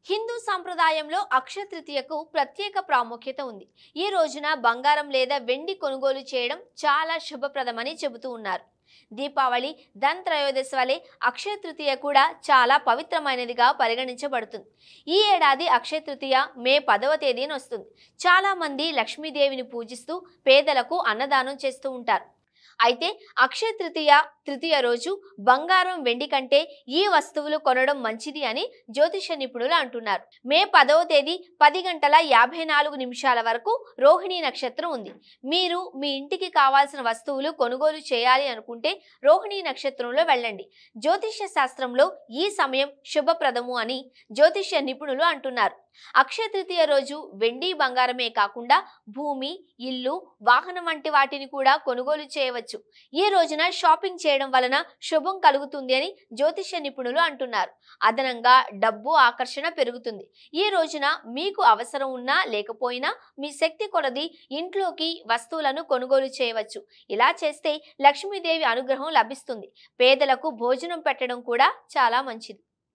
హిందూ సంప్రదాయంలో అక్షయ తృతీయకు ప్రత్యేక ప్రాముఖ్యత ఉంది. ఈ రోజున బంగారం లేదా వెండి కొనుగోలు చేయడం చాలా శుభప్రదమని చెబుతూ ఉన్నారు. దీపావళి, ధన్ త్రయోదశి వలె అక్షయ తృతీయ కూడా చాలా పవిత్రమైనదిగా పరిగణించబడుతుంది. ఈ ఏడాది అక్షయ తృతీయ మే 10వ తేదీన వస్తుంది. చాలా మంది లక్ష్మీదేవిని పూజిస్తూ పేదలకు అన్నదానం చేస్తూ ఉంటారు. అయితే అక్షయ తృతీయ రోజు బంగారం, వెండి కంటే ఈ వస్తువులు కొనడం మంచిది అని జ్యోతిష నిపుణులు అంటున్నారు. మే 10వ తేదీ 10:54 వరకు రోహిణి నక్షత్రం ఉంది. మీరు మీ ఇంటికి కావాల్సిన వస్తువులు కొనుగోలు చేయాలి అనుకుంటే రోహిణి నక్షత్రంలో వెళ్ళండి. జ్యోతిష శాస్త్రంలో ఈ సమయం శుభప్రదము అని జ్యోతిష నిపుణులు అంటున్నారు. అక్షయ తృతీయ రోజు వెండి, బంగారమే కాకుండా భూమి, ఇల్లు, వాహనం వంటి వాటిని కూడా కొనుగోలు చేయవచ్చు. ఈ రోజున షాపింగ్ చేయడం వలన శుభం కలుగుతుంది అని జ్యోతిష నిపుణులు అంటున్నారు. అదనంగా డబ్బు ఆకర్షణ పెరుగుతుంది. ఈ రోజున మీకు అవసరం ఉన్నా లేకపోయినా మీ శక్తి కొలది ఇంట్లోకి వస్తువులను కొనుగోలు చేయవచ్చు. ఇలా చేస్తే లక్ష్మీదేవి అనుగ్రహం లభిస్తుంది. పేదలకు భోజనం పెట్టడం కూడా చాలా మంచిది.